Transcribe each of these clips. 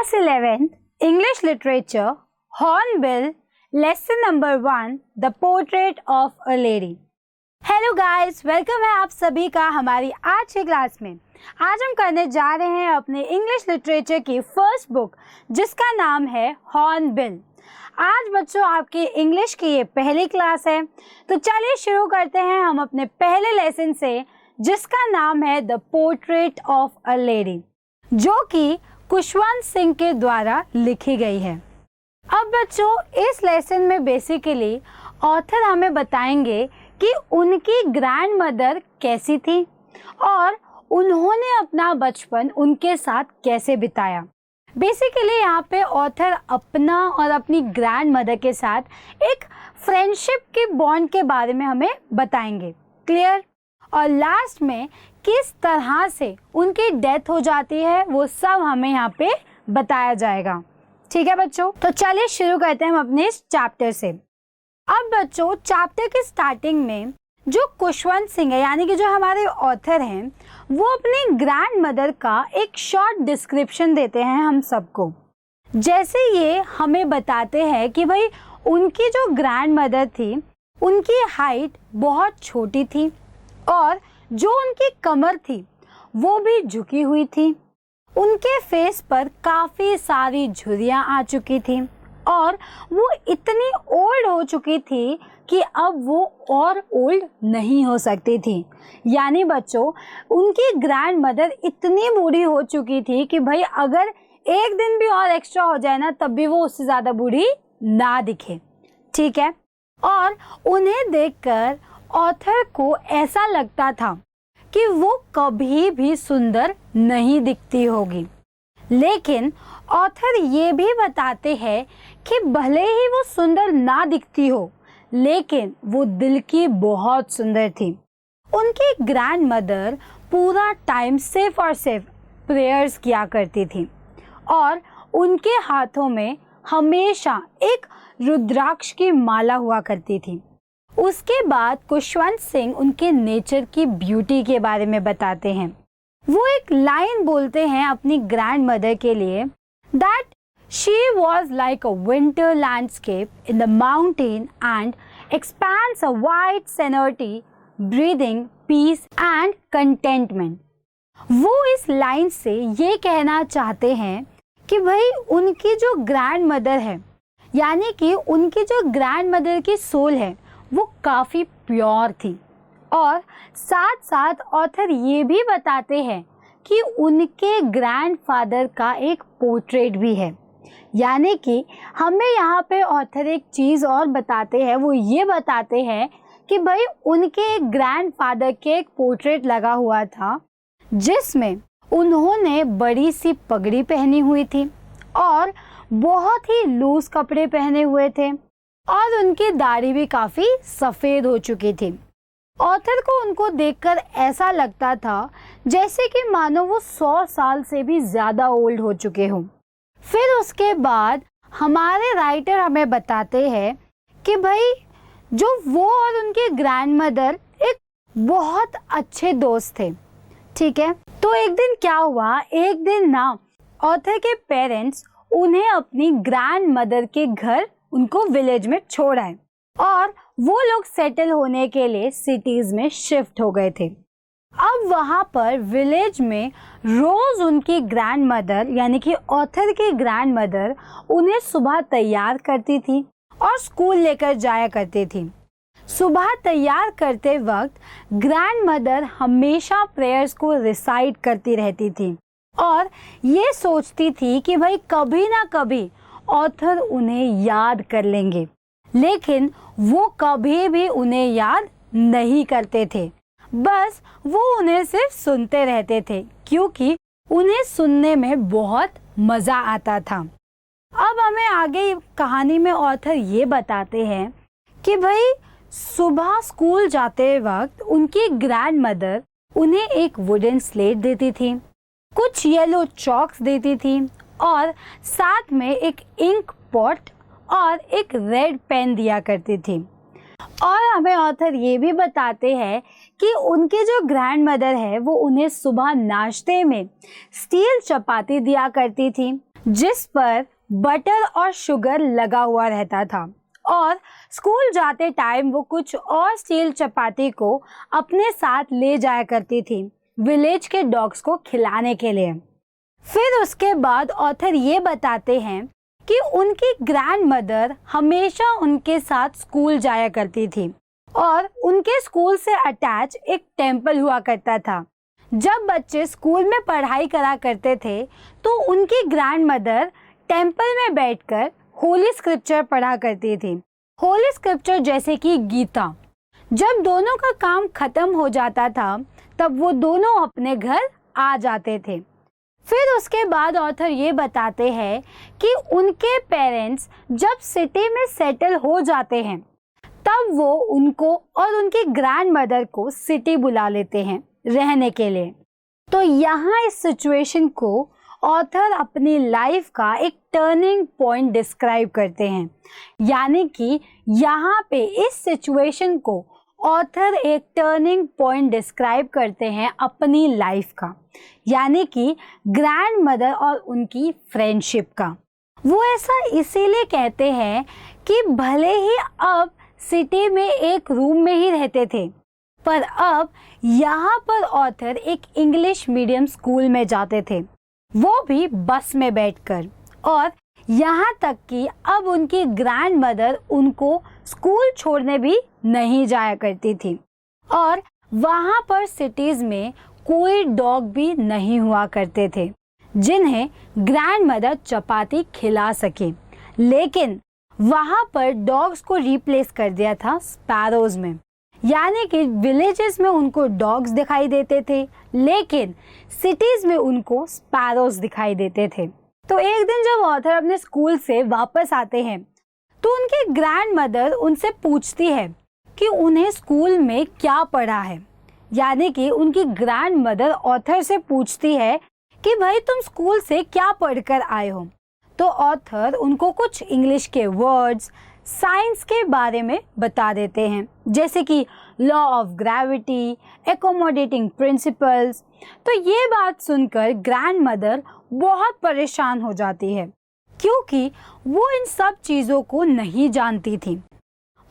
Class 11th English Literature Hornbill Lesson number 1 The Portrait of a Lady। Hello guys, welcome है आप सभी का हमारी आज की क्लास में। आज हम करने जा रहे हैं अपने इंग्लिश लिटरेचर की फर्स्ट बुक जिसका नाम है हॉर्नबिल। आज बच्चों आपकी इंग्लिश की ये पहली क्लास है, तो चलिए शुरू करते हैं हम अपने पहले लेसन से जिसका नाम है the portrait of a lady, जो कि खुशवंत सिंह के द्वारा लिखी गई है। अब बच्चों इस लेसन में बेसिकली ऑथर हमें बताएंगे कि उनकी ग्रैंड मदर कैसी थी और उन्होंने अपना बचपन उनके साथ कैसे बिताया। बेसिकली यहाँ पे ऑथर अपना और अपनी ग्रैंड मदर के साथ एक फ्रेंडशिप के बॉन्ड के बारे में हमें बताएंगे, क्लियर। और लास्ट में किस तरह से उनकी डेथ हो जाती है वो सब हमें यहाँ पे बताया जाएगा, ठीक है बच्चों। तो चलिए शुरू करते हैं हम अपने इस चैप्टर से। अब बच्चों चैप्टर के स्टार्टिंग में जो खुशवंत सिंह है यानी कि जो हमारे ऑथर हैं वो अपनी ग्रैंड मदर का एक शॉर्ट डिस्क्रिप्शन देते हैं हम सबको। जैसे ये हमें बताते हैं कि भाई उनकी जो ग्रैंड मदर थी उनकी हाइट बहुत छोटी थी और जो उनकी कमर थी वो भी झुकी हुई थी। उनके फेस पर काफ़ी सारी झुर्रियाँ आ चुकी थी और वो इतनी ओल्ड हो चुकी थी कि अब वो और ओल्ड नहीं हो सकती थी। यानी बच्चों उनकी ग्रैंड मदर इतनी बूढ़ी हो चुकी थी कि भाई अगर एक दिन भी और एक्स्ट्रा हो जाए ना तब भी वो उससे ज़्यादा बूढ़ी ना दिखे, ठीक है। और उन्हें देखकर ऑथर को ऐसा लगता था कि वो कभी भी सुंदर नहीं दिखती होगी, लेकिन ऑथर ये भी बताते हैं कि भले ही वो सुंदर ना दिखती हो लेकिन वो दिल की बहुत सुंदर थी। उनकी ग्रैंड मदर पूरा टाइम सिर्फ और सिर्फ प्रेयर्स किया करती थी और उनके हाथों में हमेशा एक रुद्राक्ष की माला हुआ करती थी। उसके बाद खुशवंत सिंह उनके नेचर की ब्यूटी के बारे में बताते हैं। वो एक लाइन बोलते हैं अपनी ग्रैंड मदर के लिए that she was like a winter landscape in the mountain and expands a wide serenity breathing peace and contentment. वो इस लाइन से ये कहना चाहते हैं कि भाई उनकी जो ग्रैंड मदर है यानी कि उनकी जो ग्रैंड मदर की सोल है वो काफ़ी प्योर थी। और साथ साथ ऑथर ये भी बताते हैं कि उनके ग्रैंडफादर का एक पोर्ट्रेट भी है। यानी कि हमें यहाँ पे ऑथर एक चीज़ और बताते हैं, वो ये बताते हैं कि भाई उनके ग्रैंडफादर के एक पोर्ट्रेट लगा हुआ था जिसमें उन्होंने बड़ी सी पगड़ी पहनी हुई थी और बहुत ही लूज कपड़े पहने हुए थे और उनकी दाढ़ी भी काफ़ी सफ़ेद हो चुकी थी। ऑथर को उनको देखकर ऐसा लगता था जैसे कि मानो वो 100 साल से भी ज़्यादा ओल्ड हो चुके हों। फिर उसके बाद हमारे राइटर हमें बताते हैं कि भाई जो वो और उनकी ग्रैंड मदर एक बहुत अच्छे दोस्त थे, ठीक है। तो एक दिन क्या हुआ, एक दिन ना ऑथर के पेरेंट्स उन्हें अपनी ग्रैंड मदर के घर उनको विलेज में छोड़ आए और वो लोग सेटल होने के लिए सिटीज में शिफ्ट हो गए थे। अब वहाँ पर विलेज में रोज उनकी ग्रैंड मदर यानी कि ऑथर की ग्रैंड मदर उन्हें सुबह तैयार करती थी और स्कूल लेकर जाया करती थी। सुबह तैयार करते वक्त ग्रैंड मदर हमेशा प्रेयर्स को रिसाइट करती रहती थी और ये सोचती थी कि भाई कभी ना कभी ऑथर उन्हें याद कर लेंगे, लेकिन वो कभी भी उन्हें याद नहीं करते थे। बस वो उन्हें सिर्फ सुनते रहते थे क्योंकि उन्हें सुनने में बहुत मज़ा आता था। अब हमें आगे कहानी में ऑथर ये बताते हैं कि भाई सुबह स्कूल जाते वक्त उनकी ग्रैंड मदर उन्हें एक वुडन स्लेट देती थी, कुछ येलो चॉक्स देती थी और साथ में एक इंक पॉट और एक रेड पेन दिया करती थी। और हमें ऑथर ये भी बताते हैं कि उनके जो ग्रैंड मदर है वो उन्हें सुबह नाश्ते में स्टील चपाती दिया करती थी, जिस पर बटर और शुगर लगा हुआ रहता था, और स्कूल जाते टाइम वो कुछ और स्टील चपाती को अपने साथ ले जाया करती थी विलेज के डॉग्स को खिलाने के लिए। फिर उसके बाद ऑथर ये बताते हैं कि उनकी ग्रैंड मदर हमेशा उनके साथ स्कूल जाया करती थी, और उनके स्कूल से अटैच एक टेम्पल हुआ करता था। जब बच्चे स्कूल में पढ़ाई करा करते थे तो उनकी ग्रैंड मदर टेम्पल में बैठकर होली स्क्रिप्चर पढ़ा करती थी। होली स्क्रिप्चर जैसे कि गीता। जब दोनों का काम खत्म हो जाता था तब वो दोनों अपने घर आ जाते थे। फिर उसके बाद ऑथर ये बताते हैं कि उनके पेरेंट्स जब सिटी में सेटल हो जाते हैं तब वो उनको और उनकी ग्रैंड मदर को सिटी बुला लेते हैं रहने के लिए। तो यहाँ इस सिचुएशन को ऑथर अपनी लाइफ का एक टर्निंग पॉइंट डिस्क्राइब करते हैं, यानी कि यहाँ पे इस सिचुएशन को ऑथर एक टर्निंग पॉइंट डिस्क्राइब करते हैं अपनी लाइफ का, यानी कि ग्रैंड मदर और उनकी फ्रेंडशिप का। वो ऐसा इसीलिए कहते हैं कि भले ही अब सिटी में एक रूम में ही रहते थे, पर अब यहाँ पर ऑथर एक इंग्लिश मीडियम स्कूल में जाते थे, वो भी बस में बैठकर। और यहाँ तक कि अब उनकी ग्रैंड मदर उनको स्कूल छोड़ने भी नहीं जाया करती थी, और वहाँ पर सिटीज़ में कोई डॉग भी नहीं हुआ करते थे जिन्हें ग्रैंड मदर चपाती खिला सके। लेकिन वहाँ पर डॉग्स को रिप्लेस कर दिया था स्पैरोज में, यानी कि विलेजेस में उनको डॉग्स दिखाई देते थे लेकिन सिटीज़ में उनको स्पैरोज दिखाई देते थे। तो एक दिन जब ऑथर अपने स्कूल से वापस आते हैं तो उनकी ग्रैंड मदर उनसे पूछती है कि उन्हें स्कूल में क्या पढ़ा है, यानी कि उनकी ग्रैंड मदर ऑथर से पूछती है कि भाई तुम स्कूल से क्या पढ़कर आए हो। तो ऑथर उनको कुछ इंग्लिश के वर्ड्स, साइंस के बारे में बता देते हैं, जैसे कि law of gravity, accommodating principles. तो ये बात सुनकर ग्रैंड मदर बहुत परेशान हो जाती है क्योंकि वो इन सब चीज़ों को नहीं जानती थी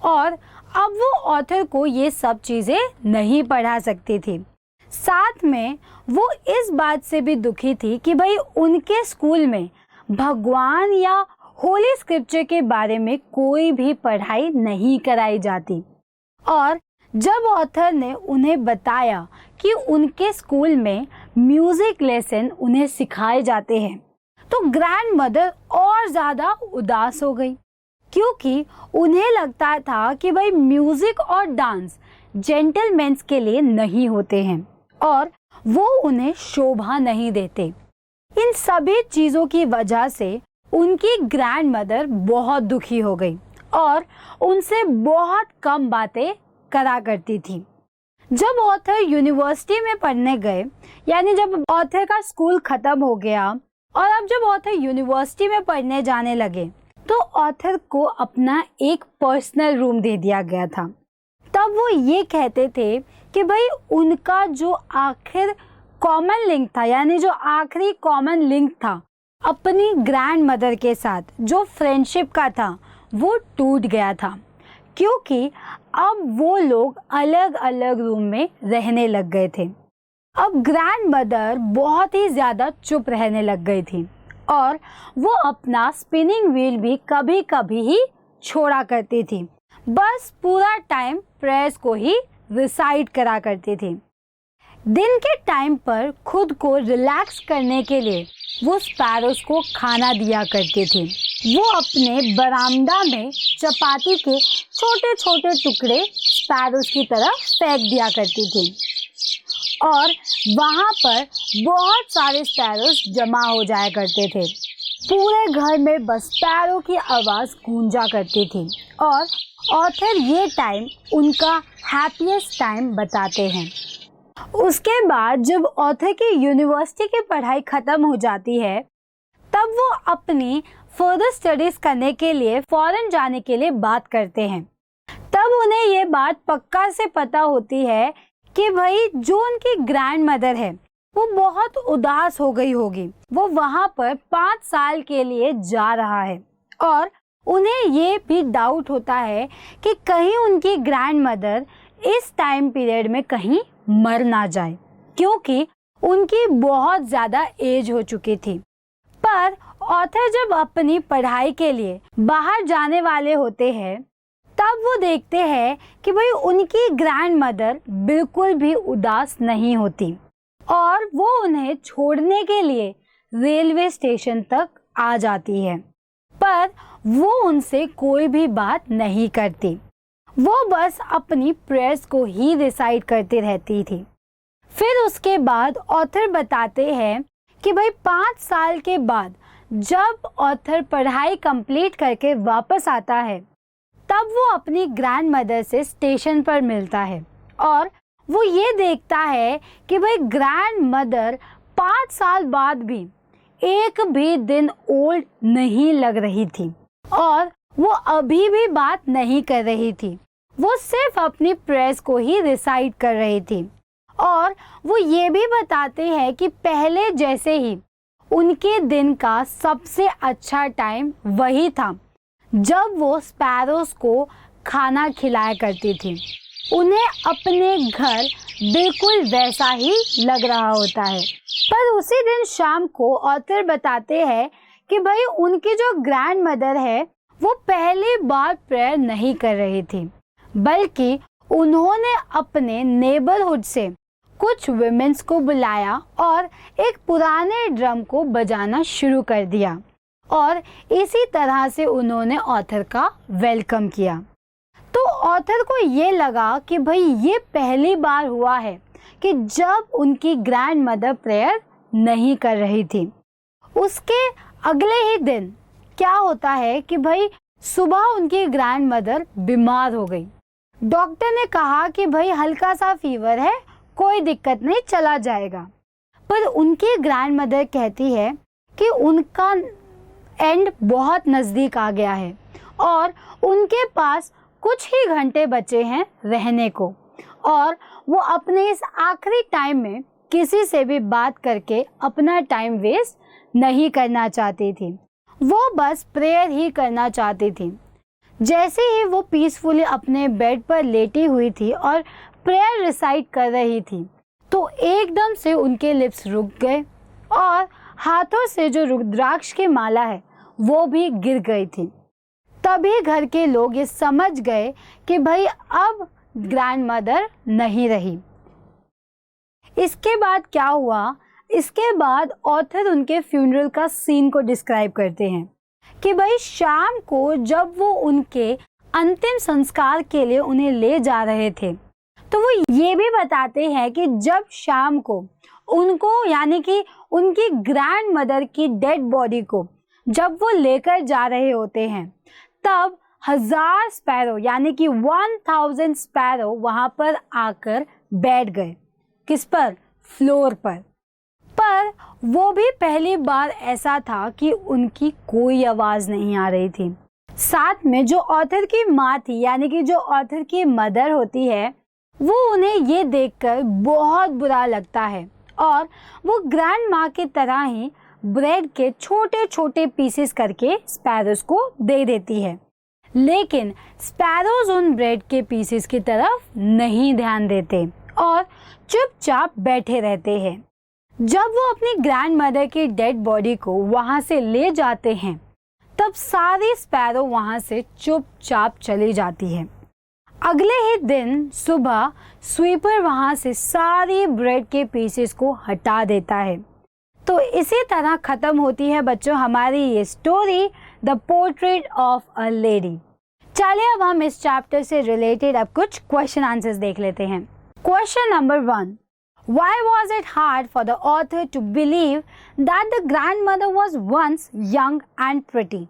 और अब वो ऑथर को ये सब चीज़ें नहीं पढ़ा सकती थी। साथ में वो इस बात से भी दुखी थी कि भाई उनके स्कूल में भगवान या होली स्क्रिप्चर के बारे में कोई भी पढ़ाई नहीं कराई जाती। और जब ऑथर ने उन्हें बताया कि उनके स्कूल में म्यूज़िक लेसन उन्हें सिखाए जाते हैं तो ग्रैंड मदर और ज़्यादा उदास हो गई, क्योंकि उन्हें लगता था कि भाई म्यूज़िक और डांस जेंटलमैन्स के लिए नहीं होते हैं और वो उन्हें शोभा नहीं देते। इन सभी चीज़ों की वजह से उनकी ग्रैंड मदर बहुत दुखी हो गई और उनसे बहुत कम बातें करा करती थी। जब ऑथर यूनिवर्सिटी में पढ़ने गए, यानी जब ऑथर का स्कूल ख़त्म हो गया और अब जब ऑथर यूनिवर्सिटी में पढ़ने जाने लगे तो ऑथर को अपना एक पर्सनल रूम दे दिया गया था। तब वो ये कहते थे कि भाई उनका जो आखिर कॉमन लिंक था, यानी जो आखिरी कॉमन लिंक था अपनी ग्रैंड मदर के साथ, जो फ्रेंडशिप का था, वो टूट गया था, क्योंकि अब वो लोग अलग अलग रूम में रहने लग गए थे। अब ग्रैंड मदर बहुत ही ज़्यादा चुप रहने लग गई थी और वो अपना स्पिनिंग व्हील भी कभी कभी ही छोड़ा करती थी, बस पूरा टाइम प्रेयर्स को ही रिसाइट करा करती थी। दिन के टाइम पर खुद को रिलैक्स करने के लिए वो स्पैरोज को खाना दिया करती थी। वो अपने बरामदा में चपाती के छोटे छोटे टुकड़े स्पैरोज की तरफ फेंक दिया करती थी और वहाँ पर बहुत सारे स्पैरोज जमा हो जाया करते थे। पूरे घर में बस स्पैरो की आवाज़ गूंजा करती थी और ऑथर ये टाइम उनका हैप्पीएस्ट टाइम बताते हैं। उसके बाद जब ऑथर की यूनिवर्सिटी की पढ़ाई ख़त्म हो जाती है तब वो अपनी फर्दर स्टडीज़ करने के लिए फॉरेन जाने के लिए बात करते हैं। तब उन्हें ये बात पक्का से पता होती है कि भाई जो उनकी ग्रैंड मदर है वो बहुत उदास हो गई होगी। वो वहां पर 5 साल के लिए जा रहा है और उन्हें ये भी डाउट होता है कि कहीं उनकी ग्रैंड मदर इस टाइम पीरियड में कहीं मर ना जाए, क्योंकि उनकी बहुत ज़्यादा एज हो चुकी थी। पर ऑथर जब अपनी पढ़ाई के लिए बाहर जाने वाले होते हैं, तब वो देखते हैं कि भाई उनकी ग्रैंड मदर बिल्कुल भी उदास नहीं होती और वो उन्हें छोड़ने के लिए रेलवे स्टेशन तक आ जाती है। पर वो उनसे कोई भी बात नहीं करती, वो बस अपनी प्रेयर्स को ही रिसाइट करती रहती थी। फिर उसके बाद ऑथर बताते हैं कि भाई 5 साल के बाद जब ऑथर पढ़ाई कंप्लीट करके वापस आता है, तब वो अपनी ग्रैंड मदर से स्टेशन पर मिलता है और वो ये देखता है कि भाई ग्रैंड मदर 5 साल बाद भी एक भी दिन ओल्ड नहीं लग रही थी और वो अभी भी बात नहीं कर रही थी। वो सिर्फ अपनी प्रेयर्स को ही रिसाइट कर रही थी और वो ये भी बताते हैं कि पहले जैसे ही उनके दिन का सबसे अच्छा टाइम वही था जब वो स्पैरोस को खाना खिलाया करती थी। उन्हें अपने घर बिल्कुल वैसा ही लग रहा होता है। पर उसी दिन शाम को ऑथर बताते हैं कि भाई उनकी जो ग्रैंड मदर है वो पहली बार प्रेयर नहीं कर रही थी, बल्कि उन्होंने अपने नेबरहुड से कुछ विमेंस को बुलाया और एक पुराने ड्रम को बजाना शुरू कर दिया और इसी तरह से उन्होंने ऑथर का वेलकम किया। तो ऑथर को ये लगा कि भाई ये पहली बार हुआ है कि जब उनकी ग्रैंड मदर प्रेयर नहीं कर रही थी। उसके अगले ही दिन क्या होता है कि भाई सुबह उनकी ग्रैंड मदर बीमार हो गई। डॉक्टर ने कहा कि भाई हल्का सा फीवर है, कोई दिक्कत नहीं, चला जाएगा। पर उनकी ग्रैंड मदर कहती है कि उनका एंड बहुत नज़दीक आ गया है और उनके पास कुछ ही घंटे बचे हैं रहने को और वो अपने इस आखिरी टाइम में किसी से भी बात करके अपना टाइम वेस्ट नहीं करना चाहती थी। वो बस प्रेयर ही करना चाहती थी। जैसे ही वो पीसफुली अपने बेड पर लेटी हुई थी और प्रेयर रिसाइट कर रही थी, तो एकदम से उनके लिप्स रुक गए और हाथों से जो रुद्राक्ष की माला है वो भी गिर गई थी। तभी घर के लोग ये समझ गए कि भाई अब ग्रैंड मदर नहीं रही। इसके बाद क्या हुआ, इसके बाद ऑथर उनके फ्यूनरल का सीन को डिस्क्राइब करते हैं कि भाई शाम को जब वो उनके अंतिम संस्कार के लिए उन्हें ले जा रहे थे, तो वो ये भी बताते हैं कि जब शाम को उनको यानी कि उनकी ग्रैंड मदर की डेड बॉडी को जब वो लेकर जा रहे होते हैं, तब 1000 स्पैरो यानी कि 1000 स्पैरो वहां पर आकर बैठ गए। किस पर? फ्लोर पर। पर वो भी पहली बार ऐसा था कि उनकी कोई आवाज नहीं आ रही थी। साथ में जो ऑथर की माँ थी यानी कि जो ऑथर की मदर होती है, वो उन्हें ये देखकर बहुत बुरा लगता है और वो ग्रैंड माँ की तरह ही ब्रेड के छोटे छोटे पीसेस करके स्पैरोज को दे देती है। लेकिन स्पैरोज उन ब्रेड के पीसेस की तरफ नहीं ध्यान देते और चुपचाप बैठे रहते हैं। जब वो अपनी ग्रैंड मदर की डेड बॉडी को वहाँ से ले जाते हैं, तब सारी स्पैरो वहाँ से चुपचाप चली जाती है। अगले ही दिन सुबह स्वीपर वहाँ से सारी ब्रेड के पीसेस को हटा देता है। तो इसी तरह ख़त्म होती है बच्चों हमारी ये story the portrait of a lady. चलिए अब हम इस चैप्टर से रिलेटेड अब कुछ क्वेश्चन आंसर्स देख लेते हैं। Question number 1, Why was it hard for the author to believe that the grandmother was once young and pretty?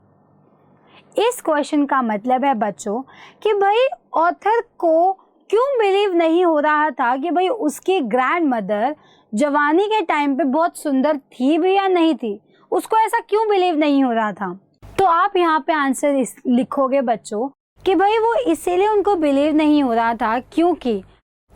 इस क्वेश्चन का मतलब है बच्चों कि भाई ऑथर को क्यों बिलीव नहीं हो रहा था कि भाई उसकी ग्रैंड मदर जवानी के टाइम पे बहुत सुंदर थी भी या नहीं थी, उसको ऐसा क्यों बिलीव नहीं हो रहा था। तो आप यहाँ पे आंसर लिखोगे बच्चों कि भाई वो इसीलिए उनको बिलीव नहीं हो रहा था क्योंकि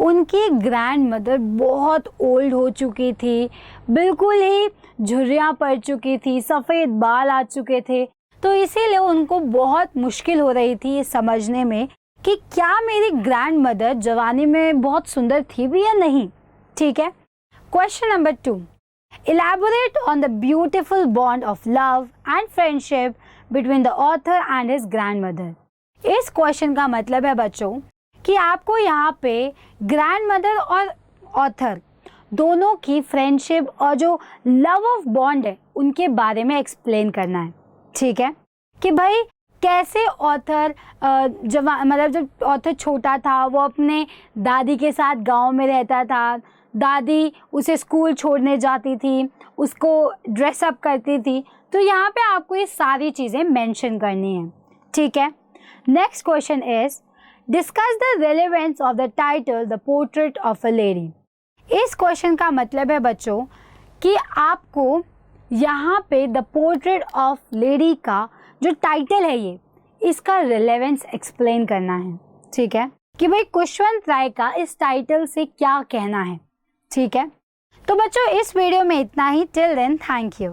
उनकी ग्रैंड मदर बहुत ओल्ड हो चुकी थी, बिल्कुल ही झुर्रियाँ पड़ चुकी थी, सफ़ेद बाल आ चुके थे। तो इसीलिए उनको बहुत मुश्किल हो रही थी ये समझने में कि क्या मेरी ग्रैंड मदर जवानी में बहुत सुंदर थी भी या नहीं। ठीक है। Question number 2, elaborate on the beautiful bond of love and friendship between the author and his grand mother. इस क्वेश्चन का मतलब है बच्चों कि आपको यहाँ पे ग्रैंड मदर और ऑथर दोनों की फ्रेंडशिप और जो लव ऑफ बॉन्ड है उनके बारे में एक्सप्लेन करना है। ठीक है, कि भाई कैसे ऑथर मतलब जब ऑथर छोटा था वो अपने दादी के साथ गांव में रहता था, दादी उसे स्कूल छोड़ने जाती थी, उसको ड्रेसअप करती थी। तो यहाँ पे आपको ये सारी चीज़ें मेंशन करनी है। ठीक है। Next question is discuss the relevance of the title the portrait of a lady. इस क्वेश्चन का मतलब है बच्चों कि आपको यहाँ पे द पोर्ट्रेट ऑफ लेडी का जो टाइटल है ये इसका रिलेवेंस एक्सप्लेन करना है। ठीक है, कि भाई खुशवंत राय का इस टाइटल से क्या कहना है। ठीक है, तो बच्चों इस वीडियो में इतना ही। Till then thank you.